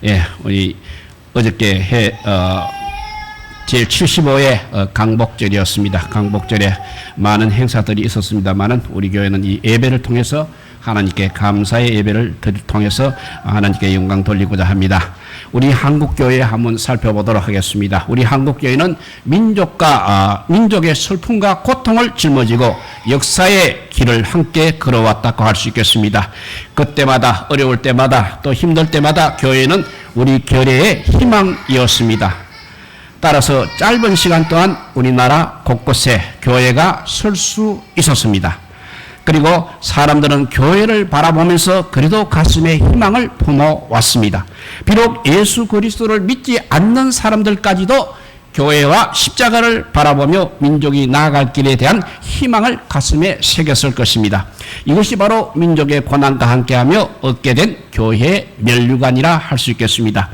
예, 우리 어저께 제75회 강복절이었습니다. 강복절에 많은 행사들이 있었습니다만은 우리 교회는 이 예배를 통해서 하나님께 감사의 예배를 통해서 하나님께 영광 돌리고자 합니다. 우리 한국교회 한번 살펴보도록 하겠습니다. 우리 한국교회는 민족의 슬픔과 고통을 짊어지고 역사의 길을 함께 걸어왔다고 할 수 있겠습니다. 그때마다 어려울 때마다 또 힘들 때마다 교회는 우리 교회의 희망이었습니다. 따라서 짧은 시간 동안 우리나라 곳곳에 교회가 설 수 있었습니다. 그리고 사람들은 교회를 바라보면서 그래도 가슴에 희망을 품어왔습니다. 비록 예수 그리스도를 믿지 않는 사람들까지도 교회와 십자가를 바라보며 민족이 나아갈 길에 대한 희망을 가슴에 새겼을 것입니다. 이것이 바로 민족의 고난과 함께하며 얻게 된 교회의 면류관이라 할 수 있겠습니다.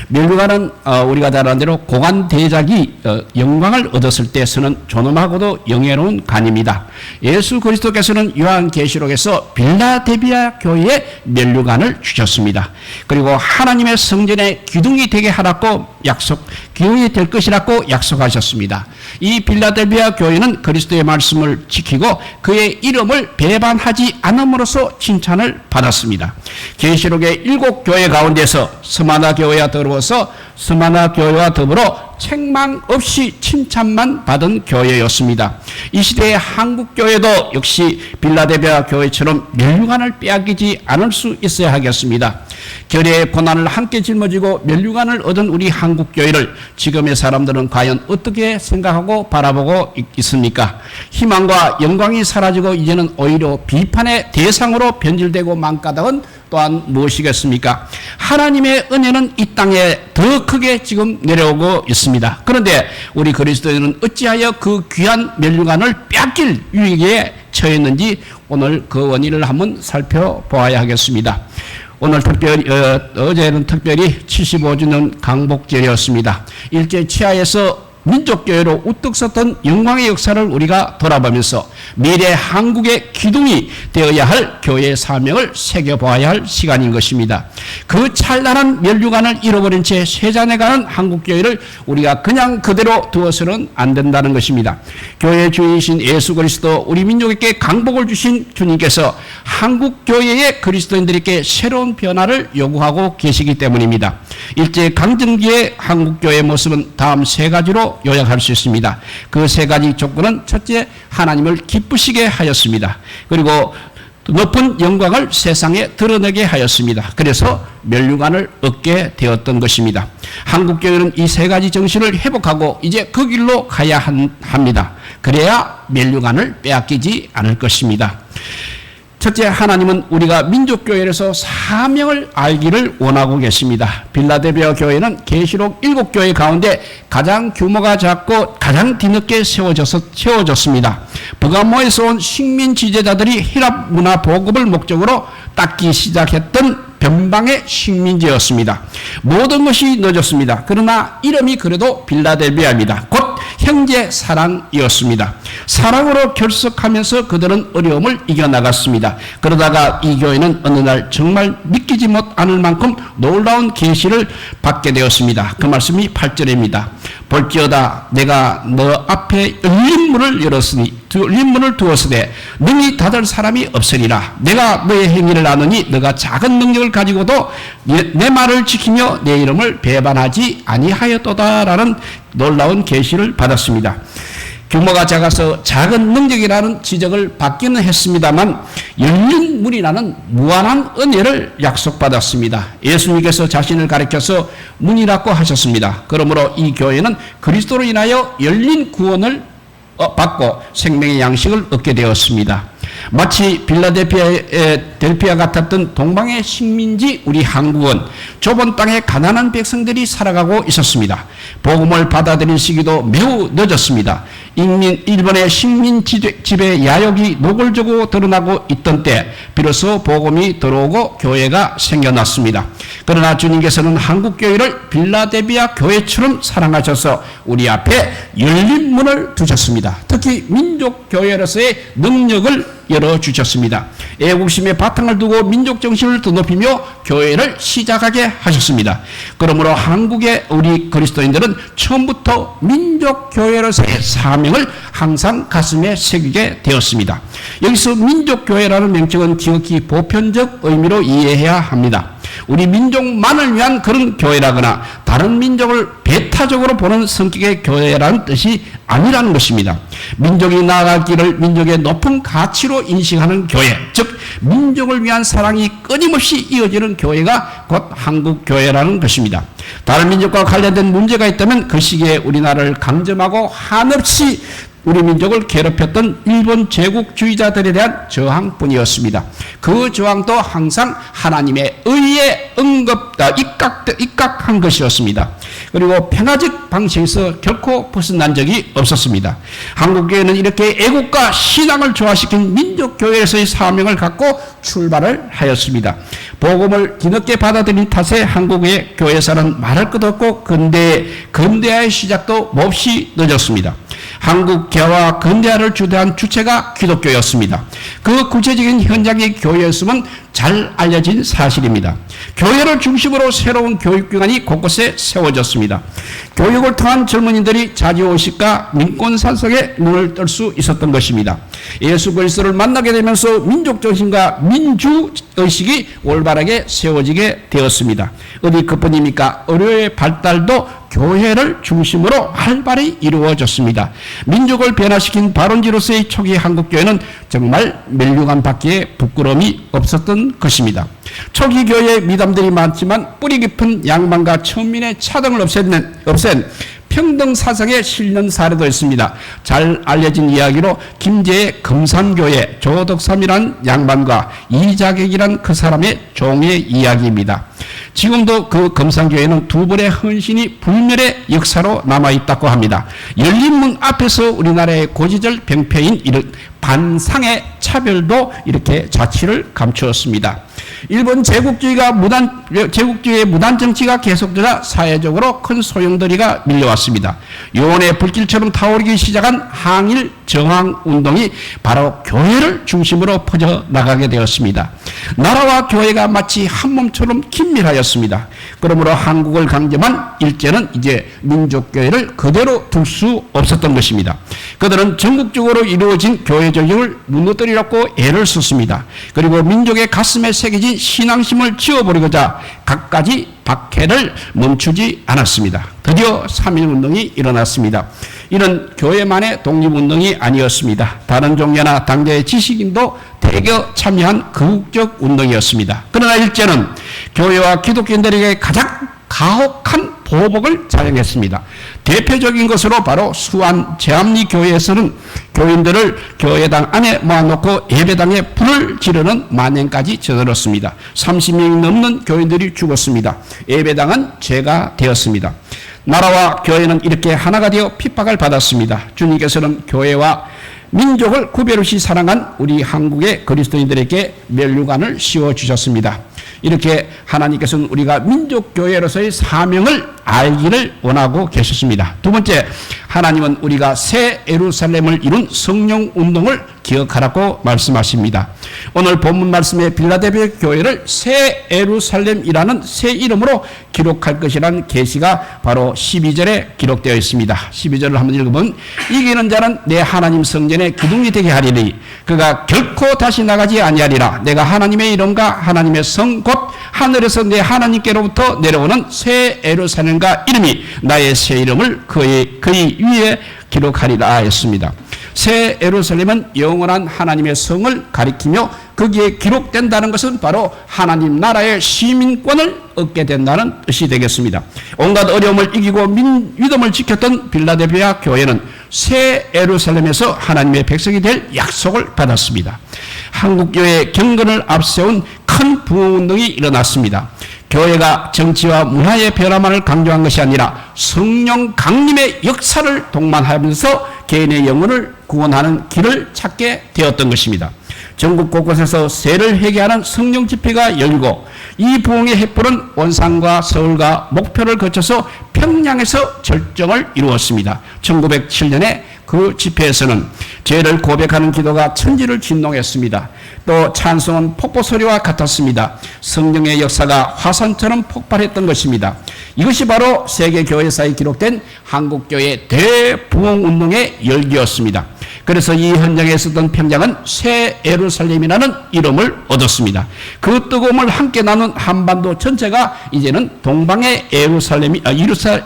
면류관은 우리가 잘 아는 대로 고관 대작이 영광을 얻었을 때 쓰는 존엄하고도 영예로운 관입니다. 예수 그리스도께서는 요한계시록에서 빌라델비아 교회에 면류관을 주셨습니다. 그리고 하나님의 성전의 기둥이 되게 하라고 기둥이 될 것이라고 약속하셨습니다. 이 빌라델비아 교회는 그리스도의 말씀을 지키고 그의 이름을 배반하지 않음으로써 칭찬을 받았습니다. 계시록의 7교회 가운데서 스마나 교회와 더불어 책망 없이 칭찬만 받은 교회였습니다. 이 시대의 한국 교회도 역시 빌라델비아 교회처럼 면류관을 빼앗기지 않을 수 있어야 하겠습니다. 결의의 고난을 함께 짊어지고 면류관을 얻은 우리 한국 교회를 지금의 사람들은 과연 어떻게 생각하고 바라보고 있습니까? 희망과 영광이 사라지고 이제는 오히려 비판의 대상으로 변질되고 만 까닭은 또한 무엇이겠습니까? 하나님의 은혜는 이 땅에 더 크게 지금 내려오고 있습니다. 그런데 우리 그리스도인은 어찌하여 그 귀한 면류관을 빼앗길 위기에 처했는지 오늘 그 원인을 한번 살펴보아야 하겠습니다. 오늘 어제는 특별히 75주년 강복절이었습니다. 일제 치하에서 민족교회로 우뚝 섰던 영광의 역사를 우리가 돌아보면서 미래 한국의 기둥이 되어야 할 교회의 사명을 새겨보아야 할 시간인 것입니다. 그 찬란한 면류관을 잃어버린 채 쇠잔해가는 한국교회를 우리가 그냥 그대로 두어서는 안 된다는 것입니다. 교회의 주인이신 예수 그리스도, 우리 민족에게 강복을 주신 주님께서 한국교회의 그리스도인들에게 새로운 변화를 요구하고 계시기 때문입니다. 일제강점기의 한국교회의 모습은 다음 세 가지로 요약할 수 있습니다. 그 세 가지 조건은 첫째, 하나님을 기쁘시게 하였습니다. 그리고 높은 영광을 세상에 드러내게 하였습니다. 그래서 면류관을 얻게 되었던 것입니다. 한국교회는 이 세 가지 정신을 회복하고 이제 그 길로 가야 합니다. 그래야 면류관을 빼앗기지 않을 것입니다. 첫째, 하나님은 우리가 민족교회에서 사명을 알기를 원하고 계십니다. 빌라델비아 교회는 계시록 7교회 가운데 가장 규모가 작고 가장 뒤늦게 세워졌습니다. 버가모에서 온 식민 지배자들이 히랍 문화 보급을 목적으로 닦기 시작했던 변방의 식민지였습니다. 모든 것이 늦었습니다. 그러나 이름이 그래도 빌라델비아입니다. 곧 형제 사랑이었습니다. 사랑으로 결속하면서 그들은 어려움을 이겨나갔습니다. 그러다가 이 교회는 어느 날 정말 믿기지 못할 만큼 놀라운 계시를 받게 되었습니다. 그 말씀이 8절입니다. 볼지어다 내가 너 앞에 열린 문을 두었으되 능히 닫을 사람이 없으리라. 내가 너의 행위를 아느니 너가 작은 능력을 가지고도 내 말을 지키며 내 이름을 배반하지 아니하였도다라는 놀라운 계시를 받았습니다. 규모가 작아서 작은 능력이라는 지적을 받기는 했습니다만 열린 문이라는 무한한 은혜를 약속받았습니다. 예수님께서 자신을 가리켜서 문이라고 하셨습니다. 그러므로 이 교회는 그리스도로 인하여 열린 구원을 받고 생명의 양식을 얻게 되었습니다. 마치 빌라델피아 같았던 동방의 식민지 우리 한국은 좁은 땅에 가난한 백성들이 살아가고 있었습니다. 복음을 받아들일 시기도 매우 늦었습니다. 일본의 식민 지배 야욕이 노골적으로 드러나고 있던 때 비로소 복음이 들어오고 교회가 생겨났습니다. 그러나 주님께서는 한국교회를 빌라델비아 교회처럼 사랑하셔서 우리 앞에 열린 문을 두셨습니다. 특히 민족교회로서의 능력을 열어주셨습니다. 애국심의 바탕을 두고 민족정신을 더 높이며 교회를 시작하게 하셨습니다. 그러므로 한국의 우리 그리스도인들은 처음부터 민족교회로서의 사명을 항상 가슴에 새기게 되었습니다. 여기서 민족교회라는 명칭은 지극히 보편적 의미로 이해해야 합니다. 우리 민족만을 위한 그런 교회라거나 다른 민족을 배타적으로 보는 성격의 교회라는 뜻이 아니라는 것입니다. 민족이 나아갈 길을 민족의 높은 가치로 인식하는 교회, 즉 민족을 위한 사랑이 끊임없이 이어지는 교회가 곧 한국교회라는 것입니다. 다른 민족과 관련된 문제가 있다면 그 시기에 우리나라를 강점하고 한없이 우리 민족을 괴롭혔던 일본 제국주의자들에 대한 저항뿐이었습니다. 그 저항도 항상 하나님의 의에 입각한 것이었습니다. 그리고 평화적 방식에서 결코 벗어난 적이 없었습니다. 한국교회는 이렇게 애국과 신앙을 조화시킨 민족교회에서의 사명을 갖고 출발을 하였습니다. 복음을 뒤늦게 받아들인 탓에 한국의 교회사는 말할 것 없고 근대화의 시작도 몹시 늦었습니다. 한국교회와 근대화를 주도한 주체가 기독교였습니다. 그 구체적인 현장의 교회였음은 잘 알려진 사실입니다. 교회를 중심으로 새로운 교육기관이 곳곳에 세워졌습니다. 교육을 통한 젊은이들이 자주의식과 민권산성에 눈을 뜰 수 있었던 것입니다. 예수 그리스도를 만나게 되면서 민족정신과 민주의식이 올바르게 세워지게 되었습니다. 어디 그뿐입니까? 의료의 발달도 교회를 중심으로 활발히 이루어졌습니다. 민족을 변화시킨 발원지로서의 초기 한국교회는 정말 멸류관 받기에 부끄러움이 없었던 것입니다. 초기 교회의 미담들이 많지만 뿌리 깊은 양반과 천민의 차등을 없앤 평등 사상에 실는 사례도 있습니다. 잘 알려진 이야기로 김제의 금산교회 조덕삼이라는 양반과 이자객이란 그 사람의 종의 이야기입니다. 지금도 그 금산교회는 두 벌의 헌신이 불멸의 역사로 남아있다고 합니다. 열린 문 앞에서 우리나라의 고지절 병폐인 이런 반상의 차별도 이렇게 자취를 감추었습니다. 일본 제국주의의 무단 정치가 계속되자 사회적으로 큰 소용돌이가 밀려왔습니다. 요원의 불길처럼 타오르기 시작한 항일 저항 운동이 바로 교회를 중심으로 퍼져나가게 되었습니다. 나라와 교회가 마치 한 몸처럼 긴밀하였습니다. 그러므로 한국을 강점한 일제는 이제 민족교회를 그대로 둘 수 없었던 것입니다. 그들은 전국적으로 이루어진 교회 조직을 무너뜨리려고 애를 썼습니다. 그리고 민족의 가슴에 새겨진 신앙심을 지워버리고자 갖가지 박해를 멈추지 않았습니다. 드디어 3.1운동이 일어났습니다. 이는 교회만의 독립운동이 아니었습니다. 다른 종교나 당대의 지식인도 대거 참여한 극우적 운동이었습니다. 그러나 일제는 교회와 기독교인들에게 가장 가혹한 보복을 자행했습니다. 대표적인 것으로 바로 수안 제암리 교회에서는 교인들을 교회당 안에 모아놓고 예배당에 불을 지르는 만행까지 저질렀습니다. 30명이 넘는 교인들이 죽었습니다. 예배당은 죄가 되었습니다. 나라와 교회는 이렇게 하나가 되어 핍박을 받았습니다. 주님께서는 교회와 민족을 구별 없이 사랑한 우리 한국의 그리스도인들에게 면류관을 씌워주셨습니다. 이렇게 하나님께서는 우리가 민족교회로서의 사명을 알기를 원하고 계셨습니다. 두 번째, 하나님은 우리가 새 예루살렘을 이룬 성령운동을 기억하라고 말씀하십니다. 오늘 본문 말씀의 빌라델비아 교회를 새 예루살렘이라는 새 이름으로 기록할 것이라는 계시가 바로 12절에 기록되어 있습니다. 12절을 한번 읽어보면 이기는 자는 내 하나님 성전의 기둥이 되게 하리니 그가 결코 다시 나가지 아니하리라. 내가 하나님의 이름과 하나님의 성 곧 하늘에서 내 하나님께로부터 내려오는 새 예루살렘과 이름이 나의 새 이름을 그의 위에 기록하리라 했습니다. 새 예루살렘은 영원한 하나님의 성을 가리키며 거기에 기록된다는 것은 바로 하나님 나라의 시민권을 얻게 된다는 뜻이 되겠습니다. 온갖 어려움을 이기고 믿음을 지켰던 빌라델비아 교회는 새 예루살렘에서 하나님의 백성이 될 약속을 받았습니다. 한국교회의 경건을 앞세운 큰 부흥운동이 일어났습니다. 교회가 정치와 문화의 변화만을 강조한 것이 아니라 성령 강림의 역사를 동반하면서 개인의 영혼을 구원하는 길을 찾게 되었던 것입니다. 전국 곳곳에서 세를 회개하는 성령 집회가 열리고 이 부흥의 횃불은 원산과 서울과 목표를 거쳐서 평양에서 절정을 이루었습니다. 1907년에 그 집회에서는 죄를 고백하는 기도가 천지를 진동했습니다. 또 찬송은 폭포 소리와 같았습니다. 성령의 역사가 화산처럼 폭발했던 것입니다. 이것이 바로 세계교회사에 기록된 한국교회 대부흥운동의 열기였습니다. 그래서 이 현장에 있었던 평양은 새 예루살렘이라는 이름을 얻었습니다. 그 뜨거움을 함께 나눈 한반도 전체가 이제는 동방의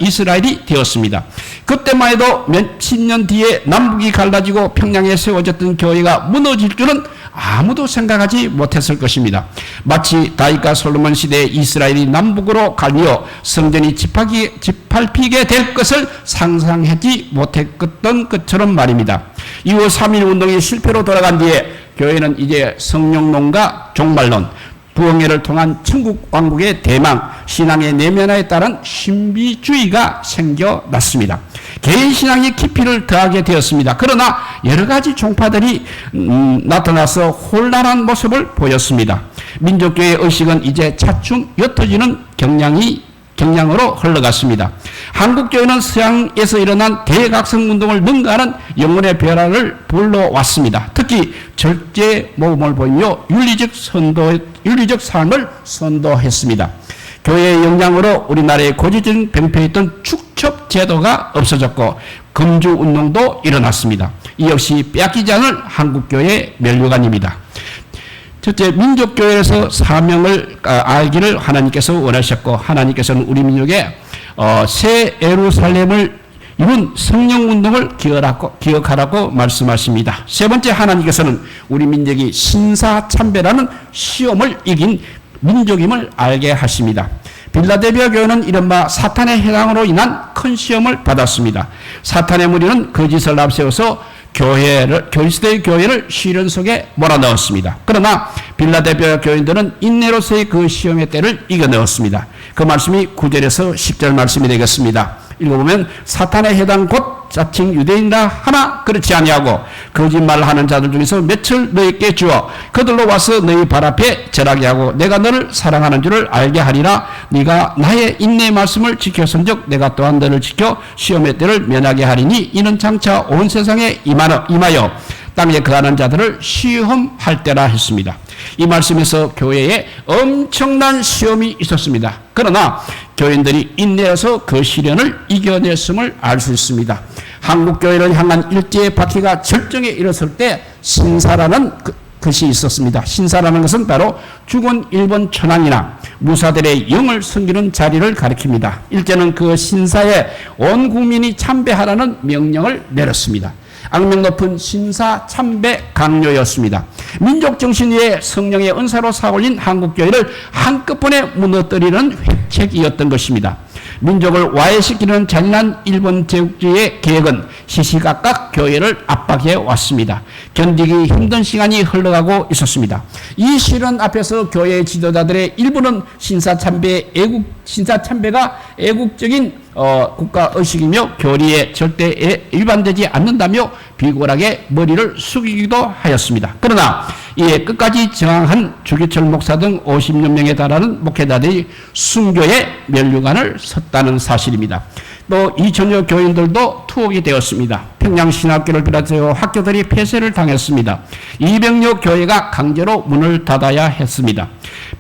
이스라엘이 되었습니다. 그때만 해도 몇십 년 뒤에 남북이 갈라지고 평양에 세워졌던 교회가 무너질 줄은 아무도 생각하지 못했을 것입니다. 마치 다윗과 솔로몬 시대에 이스라엘이 남북으로 갈리어 성전이 짓밟히게 될 것을 상상하지 못했던 것처럼 말입니다. 이후 3.1 운동이 실패로 돌아간 뒤에 교회는 이제 성령론과 종말론, 부흥회를 통한 천국 왕국의 대망, 신앙의 내면화에 따른 신비주의가 생겨났습니다. 개인 신앙이 깊이를 더하게 되었습니다. 그러나 여러 가지 종파들이 나타나서 혼란한 모습을 보였습니다. 민족교회의 의식은 이제 차츰 옅어지는 경향으로 흘러갔습니다. 한국교회는 서양에서 일어난 대각성운동을 능가하는 영혼의 변화를 불러왔습니다. 특히 절제 모범을 보이며 윤리적 삶을 선도했습니다. 교회의 영향으로 우리나라의 고질적인 병폐했던 축첩 제도가 없어졌고 금주운동도 일어났습니다. 이 역시 빼앗기지 않을 한국교회의 면류관입니다. 첫째, 민족교회에서 사명을 알기를 하나님께서 원하셨고 하나님께서는 우리 민족의 새 예루살렘을 이룬 성령운동을 기억하라고 말씀하십니다. 세 번째, 하나님께서는 우리 민족이 신사참배라는 시험을 이긴 민족임을 알게 하십니다. 빌라델비아 교회는 이른바 사탄의 해당으로 인한 큰 시험을 받았습니다. 사탄의 무리는 거짓을 앞세워서 그리스도의 교회를 시련 속에 몰아넣었습니다. 그러나 빌라델비아 교인들은 인내로서의 그 시험의 때를 이겨내었습니다. 그 말씀이 9절에서 10절 말씀이 되겠습니다. 읽어보면 사탄의 해당 곧 자칭 유대인이라 하나 그렇지 아니하고 거짓말하는 자들 중에서 몇을 너희에게 주어 그들로 와서 너희 발 앞에 절하게 하고 내가 너를 사랑하는 줄을 알게 하리라. 네가 나의 인내의 말씀을 지켰은즉 내가 또한 너를 지켜 시험의 때를 면하게 하리니 이는 장차 온 세상에 임하여 땅에 거하는 자들을 시험할 때라 했습니다. 이 말씀에서 교회에 엄청난 시험이 있었습니다. 그러나 교인들이 인내해서 그 시련을 이겨냈음을 알 수 있습니다. 한국교회를 향한 일제의 바퀴가 절정에 이르렀을 때 신사라는 것이 있었습니다. 신사라는 것은 바로 죽은 일본 천황이나 무사들의 영을 섬기는 자리를 가리킵니다. 일제는 그 신사에 온 국민이 참배하라는 명령을 내렸습니다. 악명 높은 신사 참배 강요였습니다. 민족 정신 위에 성령의 은사로 사올린 한국교회를 한꺼번에 무너뜨리는 회책이었던 것입니다. 민족을 와해시키는 잔인한 일본 제국주의의 계획은 시시각각 교회를 압박해 왔습니다. 견디기 힘든 시간이 흘러가고 있었습니다. 이 시련 앞에서 교회 지도자들의 일부는 신사참배가 애국적인 국가의식이며 교리에 절대 위반되지 않는다며 비굴하게 머리를 숙이기도 하였습니다. 그러나 이에 끝까지 저항한 주기철 목사 등 50여 명에 달하는 목회자들이 순교의 면류관을 섰다는 사실입니다. 또 2천여 교인들도 투옥이 되었습니다. 평양신학교를 비롯해서 학교들이 폐쇄를 당했습니다. 200여 교회가 강제로 문을 닫아야 했습니다.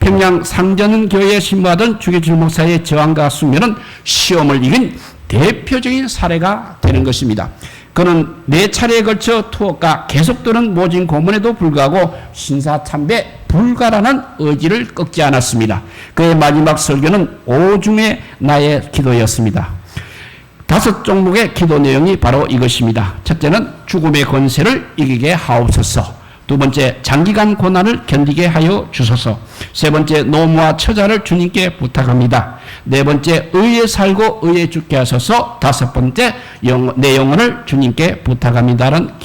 평양 상전교회에 신부하던 주기철 목사의 저항과 순교는 시험을 이긴 대표적인 사례가 되는 것입니다. 그는 4차례에 걸쳐 투옥과 계속되는 모진 고문에도 불구하고 신사참배 불가라는 의지를 꺾지 않았습니다. 그의 마지막 설교는 오중의 나의 기도였습니다. 5 종목의 기도 내용이 바로 이것입니다. 첫째는 죽음의 권세를 이기게 하옵소서. 두 번째, 장기간 고난을 견디게 하여 주소서. 세 번째, 노무와 처자를 주님께 부탁합니다. 네 번째, 의에 살고 의에 죽게 하소서. 다섯 번째, 내 영혼을 주님께 부탁합니다라는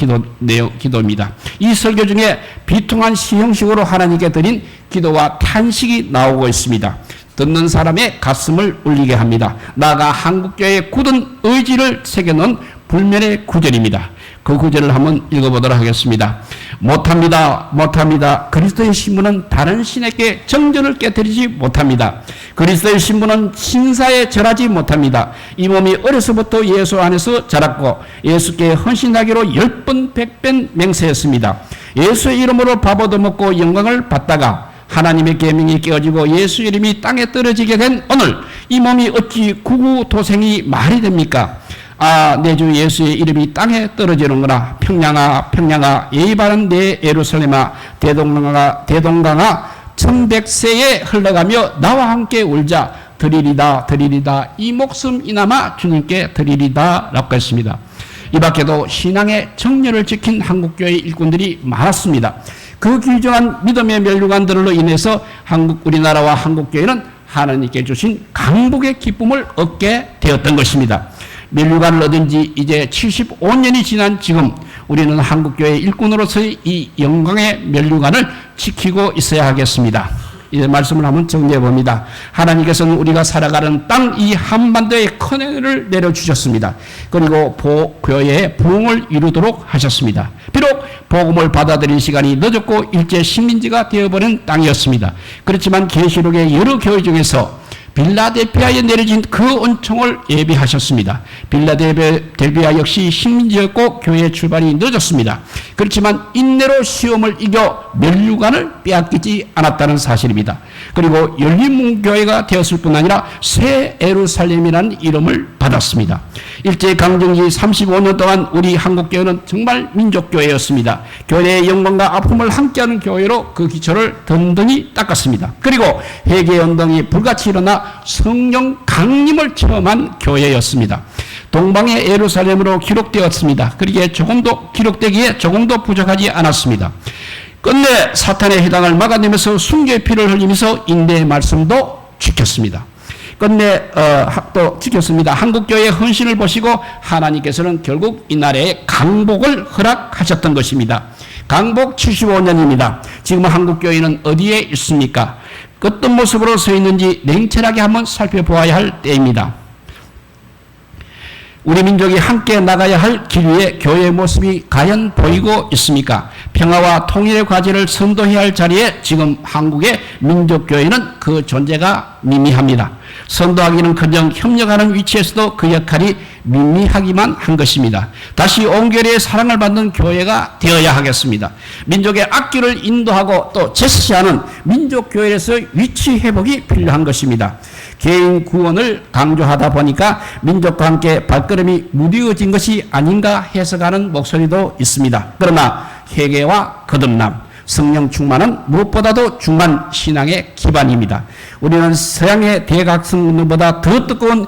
기도입니다. 이 설교 중에 비통한 시형식으로 하나님께 드린 기도와 탄식이 나오고 있습니다. 듣는 사람의 가슴을 울리게 합니다. 나아가 한국교회의 굳은 의지를 새겨놓은 불면의 구절입니다. 그 구절을 한번 읽어보도록 하겠습니다. 못합니다. 그리스도의 신분은 다른 신에게 정전을 깨뜨리지 못합니다. 그리스도의 신분은 신사에 절하지 못합니다. 이 몸이 어려서부터 예수 안에서 자랐고 예수께 헌신하기로 10번 100번 맹세했습니다. 예수의 이름으로 밥 얻어먹고 영광을 받다가 하나님의 계명이 깨어지고 예수 이름이 땅에 떨어지게 된 오늘 이 몸이 어찌 구구도생이 말이 됩니까? 내 주 예수의 이름이 땅에 떨어지는구나. 평양아 예의 바른 내 예루살렘아 대동강아 1100세에 흘러가며 나와 함께 울자. 드리리다 이 목숨 이나마 주님께 드리리다 라고 했습니다. 이 밖에도 신앙의 정렬을 지킨 한국교회 일꾼들이 많았습니다. 그 귀중한 믿음의 멸류관들로 인해서 우리나라와 한국교회는 하나님께 주신 강복의 기쁨을 얻게 되었던 것입니다. 멸류관을 얻은 지 이제 75년이 지난 지금 우리는 한국교회 일꾼으로서의 이 영광의 멸류관을 지키고 있어야 하겠습니다. 이 말씀을 한번 정리해 봅니다. 하나님께서는 우리가 살아가는 땅 이 한반도에 큰 은혜를 내려주셨습니다. 그리고 교회의 부흥을 이루도록 하셨습니다. 비록 복음을 받아들인 시간이 늦었고 일제 식민지가 되어버린 땅이었습니다. 그렇지만 계시록의 여러 교회 중에서 빌라델피아에 내려진 그 은총을 예비하셨습니다. 빌라델피아 역시 식민지였고 교회의 출발이 늦었습니다. 그렇지만 인내로 시험을 이겨 멸류관을 빼앗기지 않았다는 사실입니다. 그리고 열린문교회가 되었을 뿐 아니라 새 예루살렘이라는 이름을 받았습니다. 일제강점기 35년 동안 우리 한국교회는 정말 민족교회였습니다. 교회의 영광과 아픔을 함께하는 교회로 그 기초를 든든히 닦았습니다. 그리고 회개운동이 불같이 일어나 성령 강림을 체험한 교회였습니다. 동방의 예루살렘으로 기록되었습니다. 기록되기에 조금도 부족하지 않았습니다. 끝내 사탄의 해당을 막아내면서 순교의 피를 흘리면서 인내의 말씀도 지켰습니다. 끝내 또 지켰습니다. 한국교회의 헌신을 보시고 하나님께서는 결국 이 나라에 강복을 허락하셨던 것입니다. 강복 75년입니다. 지금 한국교회는 어디에 있습니까? 어떤 모습으로 서 있는지 냉철하게 한번 살펴보아야 할 때입니다. 우리 민족이 함께 나가야 할 길 위에 교회의 모습이 과연 보이고 있습니까? 평화와 통일의 과제를 선도해야 할 자리에 지금 한국의 민족교회는 그 존재가 미미합니다. 선도하기는커녕 협력하는 위치에서도 그 역할이 미미하기만 한 것입니다. 다시 온교회의 사랑을 받는 교회가 되어야 하겠습니다. 민족의 악기를 인도하고 또 제시하는 민족교회에서 위치 회복이 필요한 것입니다. 개인 구원을 강조하다 보니까 민족과 함께 발걸음이 무뎌진 것이 아닌가 해석하는 목소리도 있습니다. 그러나 회개와 거듭남, 성령 충만은 무엇보다도 중요한 신앙의 기반입니다. 우리는 서양의 대각성운동보다 더 뜨거운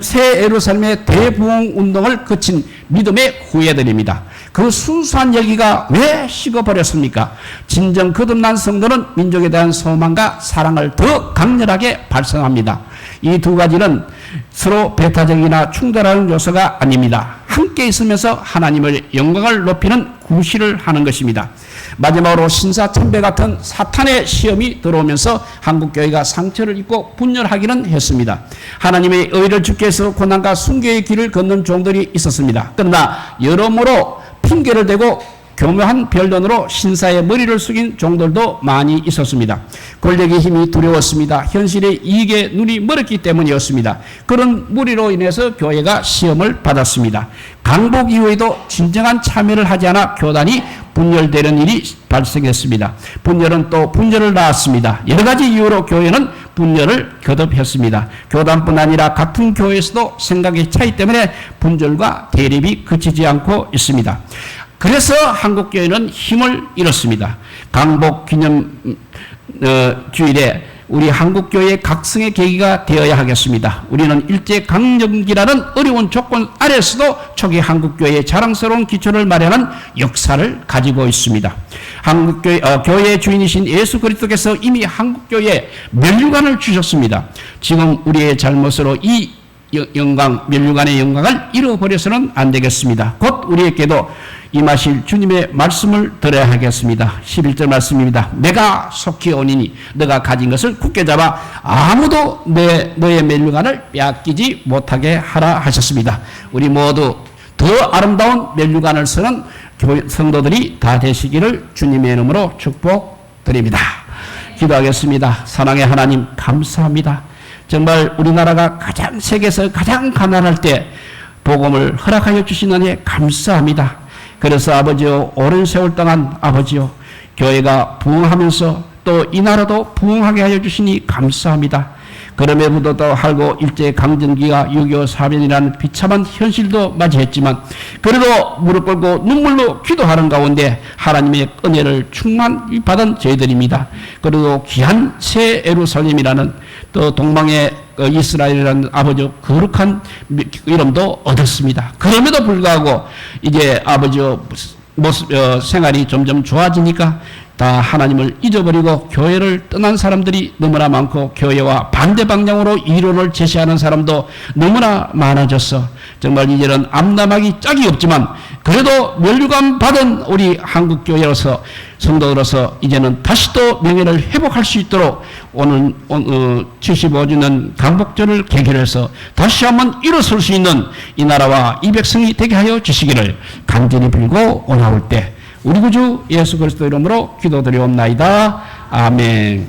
새 예루살렘의 대부흥 운동을 거친 믿음의 후예들입니다. 그 순수한 열기가 왜 식어버렸습니까? 진정 거듭난 성도는 민족에 대한 소망과 사랑을 더 강렬하게 발산합니다. 이 두 가지는 서로 배타적이나 충돌하는 요소가 아닙니다. 함께 있으면서 하나님의 영광을 높이는 구실을 하는 것입니다. 마지막으로 신사참배 같은 사탄의 시험이 들어오면서 한국교회가 상처를 입고 분열하기는 했습니다. 하나님의 의를 주기 위해서 고난과 순교의 길을 걷는 종들이 있었습니다. 그러나 여러모로 핑계를 대고 교묘한 변론으로 신사의 머리를 숙인 종들도 많이 있었습니다. 권력의 힘이 두려웠습니다. 현실의 이익에 눈이 멀었기 때문이었습니다. 그런 무리로 인해서 교회가 시험을 받았습니다. 강복 이후에도 진정한 참여를 하지 않아 교단이 분열되는 일이 발생했습니다. 분열은 또 분열을 낳았습니다. 여러 가지 이유로 교회는 분열을 거듭했습니다. 교단뿐 아니라 같은 교회에서도 생각의 차이 때문에 분열과 대립이 그치지 않고 있습니다. 그래서 한국교회는 힘을 잃었습니다. 강복 기념 주일에 우리 한국교회의 각성의 계기가 되어야 하겠습니다. 우리는 일제강점기라는 어려운 조건 아래서도 초기 한국교회의 자랑스러운 기초를 마련한 역사를 가지고 있습니다. 교회의 주인이신 예수 그리스도께서 이미 한국교회에 멸류관을 주셨습니다. 지금 우리의 잘못으로 이 멸류관의 영광을 잃어버려서는 안 되겠습니다. 곧 우리에게도 임하실 주님의 말씀을 들어야 하겠습니다. 11절 말씀입니다. 내가 속히 오니니 너가 가진 것을 굳게 잡아 아무도 너의 면류관을 빼앗기지 못하게 하라 하셨습니다. 우리 모두 더 아름다운 면류관을 쓰는 성도들이 다 되시기를 주님의 이름으로 축복드립니다. 기도하겠습니다. 사랑의 하나님 감사합니다. 정말 우리나라가 세계에서 가장 가난할 때 복음을 허락하여 주시느니 감사합니다. 그래서 아버지요, 오랜 세월 동안 아버지요, 교회가 부흥하면서 또 이 나라도 부흥하게 하여 주시니 감사합니다. 그럼에도 불구하고 일제강점기가 6.25 사변이라는 비참한 현실도 맞이했지만 그래도 무릎 꿇고 눈물로 기도하는 가운데 하나님의 은혜를 충만히 받은 저희들입니다. 그래도 귀한 새 예루살렘이라는 또 동방의 이스라엘이라는 아버지 거룩한 이름도 얻었습니다. 그럼에도 불구하고 이제 아버지 생활이 점점 좋아지니까 다 하나님을 잊어버리고 교회를 떠난 사람들이 너무나 많고 교회와 반대 방향으로 이론을 제시하는 사람도 너무나 많아졌어. 정말 이제는 암담하기 짝이 없지만 그래도 면류관 받은 우리 한국교회로서 성도로서 이제는 다시 또 명예를 회복할 수 있도록 오늘 75주년 강복절을 계기로 해서 다시 한번 일어설 수 있는 이 나라와 이 백성이 되게 하여 주시기를 간절히 빌고 오나올 때 우리 구주 예수 그리스도 이름으로 기도드리옵나이다. 아멘.